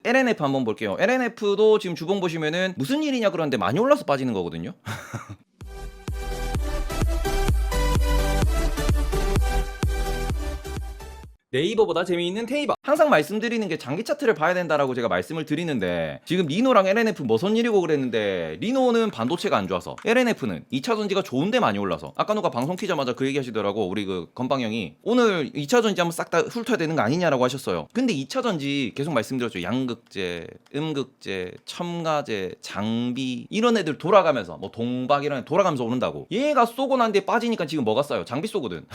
LNF 한번 볼게요. LNF도 지금 주봉 보시면은 무슨 일이냐 그러는데 많이 올라서 빠지는 거거든요. 네이버보다 재미있는 테이버. 항상 말씀드리는 게 장기 차트를 봐야 된다라고 제가 말씀을 드리는데, 지금 리노랑 LNF 무슨 일이고 그랬는데, 리노는 반도체가 안 좋아서, LNF는 2차 전지가 좋은데 많이 올라서. 아까 누가 방송 키자마자 그 얘기 하시더라고. 우리 그 건방형이 오늘 2차 전지 한번 싹 다 훑어야 되는 거 아니냐라고 하셨어요. 근데 2차 전지 계속 말씀드렸죠. 양극재, 음극재, 첨가재, 장비 이런 애들 돌아가면서, 뭐 동박 이런 애 돌아가면서 오른다고. 얘가 쏘고 난 뒤에 빠지니까 지금 뭐가 싸요? 장비 쏘거든.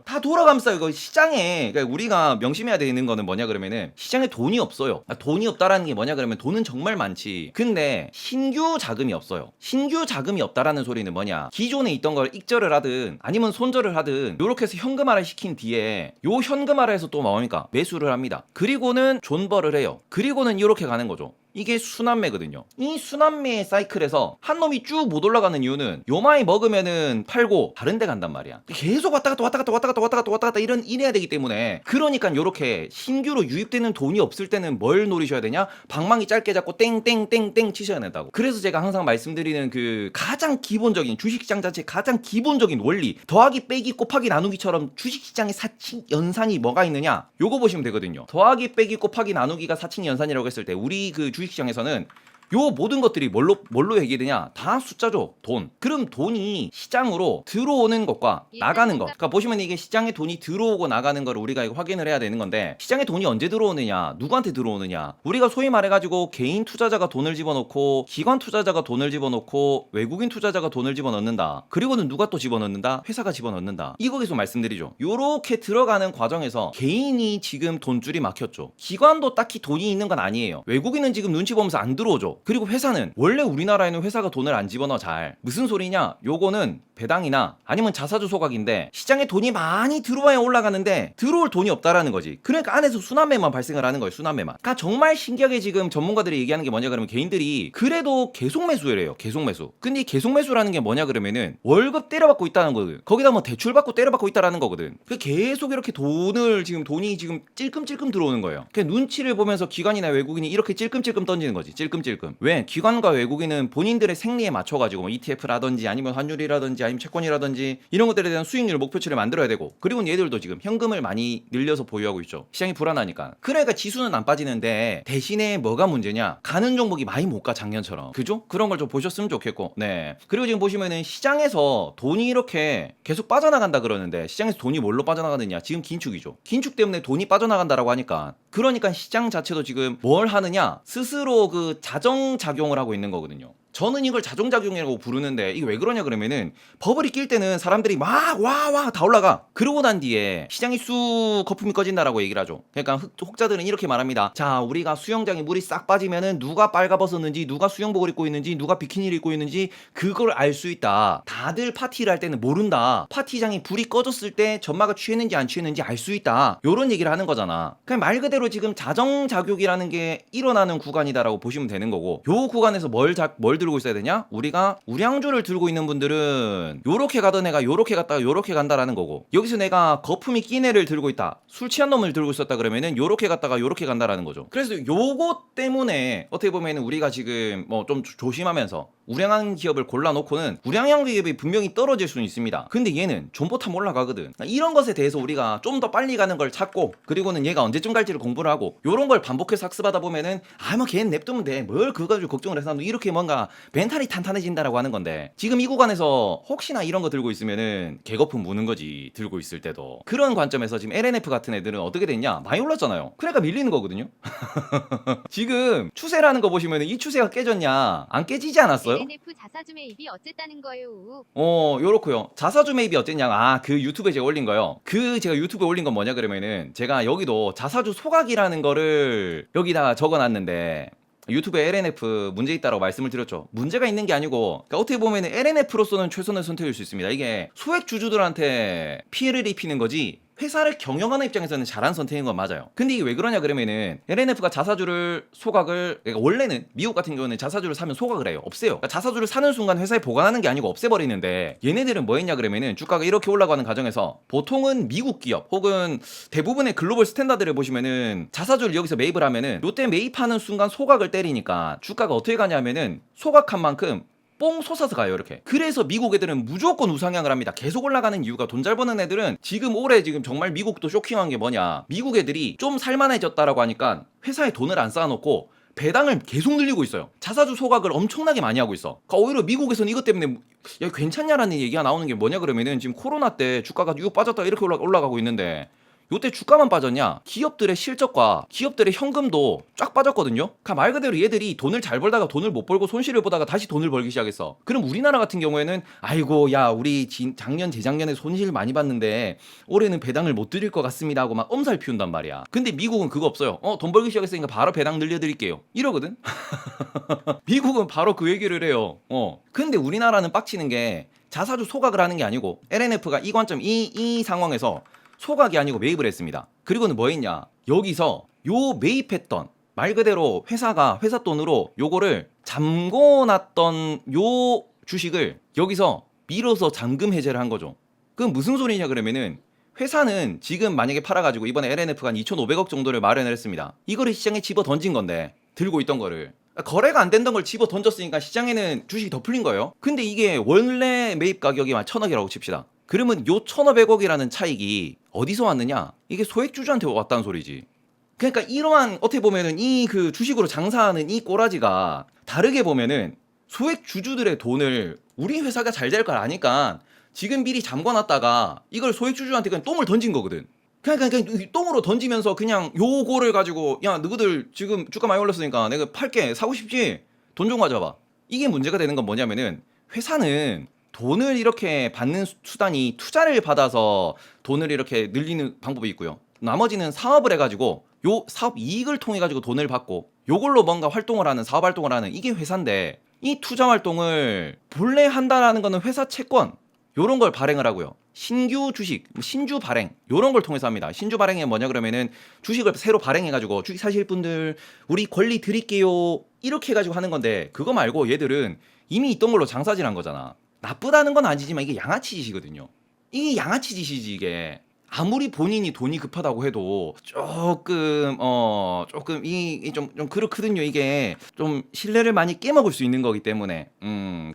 다 돌아가면서 이거 시장에, 그러니까 우리가 명심해야 되는 거는 뭐냐 그러면은, 시장에 돈이 없어요. 돈이 없다라는 게 뭐냐 그러면, 돈은 정말 많지. 근데 신규 자금이 없어요. 신규 자금이 없다라는 소리는 뭐냐, 기존에 있던 걸 익절을 하든 아니면 손절을 하든 요렇게 해서 현금화를 시킨 뒤에, 요 현금화를 해서 또 뭡니까, 매수를 합니다. 그리고는 존버를 해요. 그리고는 이렇게 가는 거죠. 이게 순환매거든요. 이 순환매의 사이클에서 한 놈이 쭉 못 올라가는 이유는, 요마이 먹으면은 팔고 다른 데 간단 말이야. 계속 왔다 갔다 이래야 되기 때문에. 그러니까 요렇게 신규로 유입되는 돈이 없을 때는 뭘 노리셔야 되냐, 방망이 짧게 잡고 땡땡땡땡 치셔야 된다고. 그래서 제가 항상 말씀드리는 그 가장 기본적인, 주식시장 자체 가장 기본적인 원리, 더하기 빼기 곱하기 나누기처럼 주식시장의 사칙 연산이 뭐가 있느냐, 요거 보시면 되거든요. 더하기 빼기 곱하기 나누기가 사칙 연산이라고 했을 때, 우리 그 주식시장에서는 요 모든 것들이 뭘로 얘기되냐, 다 숫자죠. 돈. 그럼 돈이 시장으로 들어오는 것과 나가는 것, 그러니까 보시면 이게 시장에 돈이 들어오고 나가는 걸 우리가 이거 확인을 해야 되는 건데, 시장에 돈이 언제 들어오느냐, 누구한테 들어오느냐, 우리가 소위 말해가지고 개인 투자자가 돈을 집어넣고, 기관 투자자가 돈을 집어넣고, 외국인 투자자가 돈을 집어넣는다. 그리고는 누가 또 집어넣는다? 회사가 집어넣는다. 이거 계속 말씀드리죠. 요렇게 들어가는 과정에서 개인이 지금 돈줄이 막혔죠. 기관도 딱히 돈이 있는 건 아니에요. 외국인은 지금 눈치 보면서 안 들어오죠. 그리고 회사는, 원래 우리나라에는 회사가 돈을 안 집어넣어. 잘 무슨 소리냐, 요거는 배당이나 아니면 자사주 소각인데, 시장에 돈이 많이 들어와야 올라가는데 들어올 돈이 없다라는 거지. 그러니까 안에서 순환매만 발생을 하는 거예요. 순환매만. 그러니까 정말 신기하게 지금 전문가들이 얘기하는 게 뭐냐 그러면, 개인들이 그래도 계속 매수래요. 계속 매수. 근데 이 계속 매수라는 게 뭐냐 그러면은, 월급 때려받고 있다는 거거든. 거기다 뭐 대출 받고 때려받고 있다라는 거거든. 그 계속 이렇게 돈이 지금 찔끔찔끔 들어오는 거예요. 그 눈치를 보면서 기관이나 외국인이 이렇게 찔끔찔끔 던지는 거지. 찔끔찔끔. 왜? 기관과 외국인은 본인들의 생리에 맞춰가지고 뭐 ETF라든지 아니면 환율이라든지 아니면 채권이라든지 이런 것들에 대한 수익률 목표치를 만들어야 되고, 그리고 얘들도 지금 현금을 많이 늘려서 보유하고 있죠. 시장이 불안하니까. 그러니까 지수는 안 빠지는데, 대신에 뭐가 문제냐, 가는 종목이 많이 못 가, 작년처럼. 그죠? 그런 걸 좀 보셨으면 좋겠고. 네. 그리고 지금 보시면은 시장에서 돈이 이렇게 계속 빠져나간다 그러는데, 시장에서 돈이 뭘로 빠져나가느냐, 지금 긴축이죠. 긴축 때문에 돈이 빠져나간다라고 하니까, 그러니까 시장 자체도 지금 뭘 하느냐, 스스로 그 자정작용을 하고 있는 거거든요. 저는 이걸 자정작용이라고 부르는데, 이게 왜 그러냐 그러면은, 버블이 낄 때는 사람들이 막 와 다 올라가. 그러고 난 뒤에 시장이 쑥 거품이 꺼진다라고 얘기를 하죠. 그러니까 혹자들은 이렇게 말합니다. 자, 우리가 수영장에 물이 싹 빠지면은 누가 빨가벗었는지, 누가 수영복을 입고 있는지, 누가 비키니를 입고 있는지 그걸 알 수 있다. 다들 파티를 할 때는 모른다. 파티장이 불이 꺼졌을 때 전마가 취했는지 안 취했는지 알 수 있다. 요런 얘기를 하는 거잖아. 그냥 말 그대로 지금 자정작용이라는 게 일어나는 구간이다라고 보시면 되는 거고, 요 구간에서 뭘 들고 있어야 되냐? 우리가 우량주를 들고 있는 분들은 요렇게 가던 애가 요렇게 갔다가 요렇게 간다라는 거고, 여기서 내가 거품이 낀 애를 들고 있다, 술 취한 놈을 들고 있었다 그러면은 요렇게 갔다가 요렇게 간다라는 거죠. 그래서 요것 때문에 어떻게 보면은 우리가 지금 뭐 좀 조심하면서 우량한 기업을 골라놓고는, 우량한 기업이 분명히 떨어질 수는 있습니다. 근데 얘는 존버탐 올라가거든. 이런 것에 대해서 우리가 좀 더 빨리 가는 걸 찾고, 그리고는 얘가 언제쯤 갈지를 공부를 하고, 요런 걸 반복해서 학습하다 보면은, 뭐 걔는 냅두면 돼, 뭘 그거 가지고 걱정을 해서, 이렇게 뭔가 멘탈이 탄탄해진다라고 하는 건데, 지금 이 구간에서 혹시나 이런 거 들고 있으면은 개거품 무는 거지. 들고 있을 때도. 그런 관점에서 지금 LNF 같은 애들은 어떻게 됐냐, 많이 올랐잖아요. 그러니까 밀리는 거거든요. 지금 추세라는 거 보시면은, 이 추세가 깨졌냐, 안 깨지지 않았어요? LNF 자사주 매입이 어쨌다는 거요. 요렇고요. 자사주 매입이 어땠냐, 그 유튜브에 제가 올린 거요. 제가 유튜브에 올린 건 뭐냐 그러면은, 제가 여기도 자사주 소각이라는 거를 여기다가 적어놨는데, 유튜브에 LNF 문제 있다라고 말씀을 드렸죠. 문제가 있는 게 아니고, 그러니까 어떻게 보면 LNF로서는 최선의 선택일 수 있습니다. 이게 소액 주주들한테 피해를 입히는 거지, 회사를 경영하는 입장에서는 잘한 선택인 건 맞아요. 근데 이게 왜 그러냐 그러면은 LNF가 자사주를 소각을, 그러니까 원래는 미국 같은 경우는 자사주를 사면 소각을 해요. 없애요. 그러니까 자사주를 사는 순간 회사에 보관하는 게 아니고 없애버리는데, 얘네들은 뭐 했냐 그러면은 주가가 이렇게 올라가는 과정에서 보통은 미국 기업 혹은 대부분의 글로벌 스탠다드를 보시면은 자사주를 여기서 매입을 하면은 요때 매입하는 순간 소각을 때리니까 주가가 어떻게 가냐면은 소각한 만큼 뽕 솟아서 가요, 이렇게. 그래서 미국 애들은 무조건 우상향을 합니다. 계속 올라가는 이유가, 돈 잘 버는 애들은 지금 올해 지금 정말 미국도 쇼킹한 게 뭐냐, 미국 애들이 좀 살만해졌다라고 하니까 회사에 돈을 안 쌓아놓고 배당을 계속 늘리고 있어요. 자사주 소각을 엄청나게 많이 하고 있어. 그러니까 오히려 미국에서는 이것 때문에 야 괜찮냐라는 얘기가 나오는 게 뭐냐 그러면은, 지금 코로나 때 주가가 쭉 빠졌다가 이렇게 올라가고 있는데 요때 주가만 빠졌냐? 기업들의 실적과 기업들의 현금도 쫙 빠졌거든요. 그러니까 말 그대로 얘들이 돈을 잘 벌다가 돈을 못 벌고 손실을 보다가 다시 돈을 벌기 시작했어. 그럼 우리나라 같은 경우에는 아이고 야 우리 작년 재작년에 손실 많이 봤는데 올해는 배당을 못 드릴 것 같습니다 하고 막 엄살 피운단 말이야. 근데 미국은 그거 없어요. 돈 벌기 시작했으니까 바로 배당 늘려드릴게요 이러거든. 미국은 바로 그 얘기를 해요. 근데 우리나라는 빡치는 게 자사주 소각을 하는 게 아니고 LNF가 이 관점 이 상황에서 소각이 아니고 매입을 했습니다. 그리고는 뭐 했냐, 여기서 요 매입했던 말 그대로 회사가 회사 돈으로 요거를 잠궈놨던 요 주식을 여기서 밀어서 잠금 해제를 한 거죠. 그럼 무슨 소리냐 그러면은, 회사는 지금 만약에 팔아가지고 이번에 LNF가 한 2,500억 정도를 마련을 했습니다. 이거를 시장에 집어 던진 건데, 들고 있던 거를 거래가 안 된다는 걸 집어 던졌으니까 시장에는 주식이 더 풀린 거예요. 근데 이게 원래 매입 가격이 한 1,000억이라고 칩시다. 그러면 요 1,500억이라는 차익이 어디서 왔느냐? 이게 소액주주한테 왔다는 소리지. 그러니까 이러한, 어떻게 보면은 이 그 주식으로 장사하는 이 꼬라지가, 다르게 보면은 소액주주들의 돈을 우리 회사가 잘 될 걸 아니까 지금 미리 잠궈놨다가 이걸 소액주주한테 그냥 똥을 던진 거거든. 그냥 똥으로 던지면서 그냥 요거를 가지고 야 너희들 지금 주가 많이 올랐으니까 내가 팔게, 사고 싶지? 돈 좀 가져봐. 이게 문제가 되는 건 뭐냐면은, 회사는 돈을 이렇게 받는 수단이 투자를 받아서 돈을 이렇게 늘리는 방법이 있고요. 나머지는 사업을 해가지고 요 사업 이익을 통해 가지고 돈을 받고 요걸로 뭔가 활동을 하는, 사업 활동을 하는, 이게 회사인데, 이 투자 활동을 본래 한다라는 거는 회사 채권 요런 걸 발행을 하고요. 신규 주식, 신주 발행 요런 걸 통해서 합니다. 신주 발행이 뭐냐 그러면은 주식을 새로 발행해가지고 주식 사실 분들 우리 권리 드릴게요 이렇게 해가지고 하는 건데, 그거 말고 얘들은 이미 있던 걸로 장사질한 거잖아. 나쁘다는 건 아니지만 이게 양아치 짓이거든요. 이게 양아치 짓이지 이게. 아무리 본인이 돈이 급하다고 해도 조금 좀 그렇거든요. 이게 좀 신뢰를 많이 깨먹을 수 있는 거기 때문에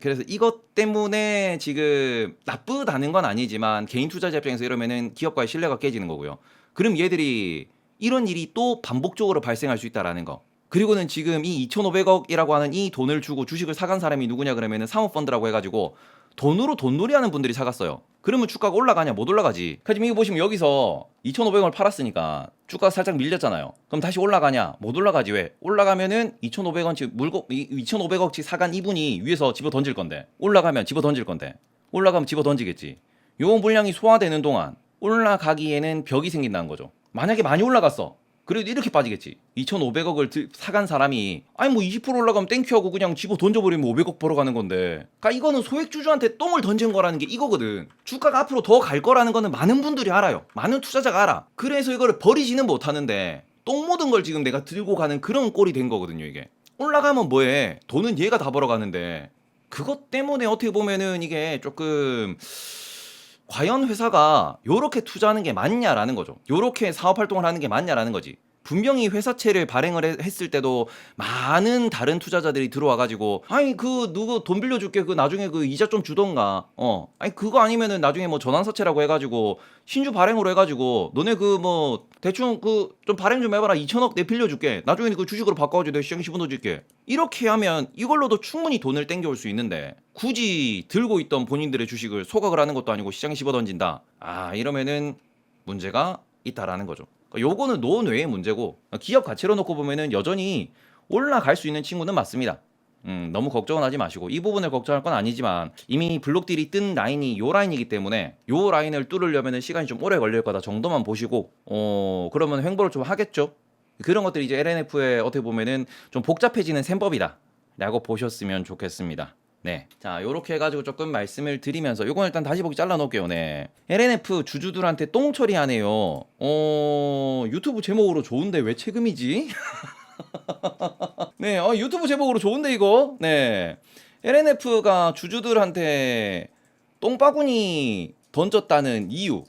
그래서 이것 때문에 지금 나쁘다는 건 아니지만 개인 투자자 입장에서 이러면은 기업과의 신뢰가 깨지는 거고요. 그럼 얘들이 이런 일이 또 반복적으로 발생할 수 있다라는 거. 그리고는 지금 이 2,500억이라고 하는 이 돈을 주고 주식을 사간 사람이 누구냐 그러면은 사모펀드라고 해가지고 돈으로 돈놀이 하는 분들이 사갔어요. 그러면 주가가 올라가냐? 못 올라가지. 지금 이거 보시면 여기서 2,500원을 팔았으니까 주가가 살짝 밀렸잖아요. 그럼 다시 올라가냐? 못 올라가지. 왜? 올라가면은 2,500원치 2,500억치 사간 이분이 위에서 집어 던질 건데, 올라가면 집어 던질 건데, 올라가면 집어 던지겠지. 요 물량이 소화되는 동안 올라가기에는 벽이 생긴다는 거죠. 만약에 많이 올라갔어. 그래도 이렇게 빠지겠지. 2,500억을 사간 사람이 아니 뭐 20% 올라가면 땡큐하고 그냥 집어 던져버리면 500억 벌어가는 건데, 그러니까 이거는 소액주주한테 똥을 던진 거라는 게 이거거든. 주가가 앞으로 더 갈 거라는 거는 많은 분들이 알아요. 많은 투자자가 알아. 그래서 이거를 버리지는 못하는데 똥 묻은 걸 지금 내가 들고 가는 그런 꼴이 된 거거든요. 이게 올라가면 뭐해, 돈은 얘가 다 벌어가는데. 그것 때문에 어떻게 보면은 이게 조금, 과연 회사가 요렇게 투자하는 게 맞냐라는 거죠. 요렇게 사업 활동을 하는 게 맞냐라는 거지. 분명히 회사채를 발행을 했을 때도 많은 다른 투자자들이 들어와가지고 아니 그 누구 돈 빌려줄게, 그 나중에 그 이자 좀 주던가, 아니 그거 아니면은 나중에 뭐 전환사채라고 해가지고 신주 발행으로 해가지고 너네 그 뭐 대충 그 좀 발행 좀 해봐라, 2,000억 내 빌려줄게, 나중에 그 주식으로 바꿔가지고 내가 시장에 집어넣어줄게, 이렇게 하면 이걸로도 충분히 돈을 땡겨올 수 있는데, 굳이 들고 있던 본인들의 주식을 소각을 하는 것도 아니고 시장에 집어던진다, 이러면은 문제가 있다라는 거죠. 요거는 논외의 문제고, 기업 가치로 놓고 보면은 여전히 올라갈 수 있는 친구는 맞습니다. 너무 걱정은 하지 마시고, 이 부분을 걱정할 건 아니지만 이미 블록딜이 뜬 라인이 요 라인이기 때문에 요 라인을 뚫으려면은 시간이 좀 오래 걸릴 거다 정도만 보시고, 그러면 횡보를 좀 하겠죠. 그런 것들이 이제 LNF에 어떻게 보면은 좀 복잡해지는 셈법이다 라고 보셨으면 좋겠습니다. 네. 자, 요렇게 해가지고 조금 말씀을 드리면서 요건 일단 다시 보기 잘라 놓을게요. 네. LNF 주주들한테 똥 처리하네요. 유튜브 제목으로 좋은데 왜 책임이지? 네, 유튜브 제목으로 좋은데 이거. 네. LNF가 주주들한테 똥바구니 던졌다는 이유.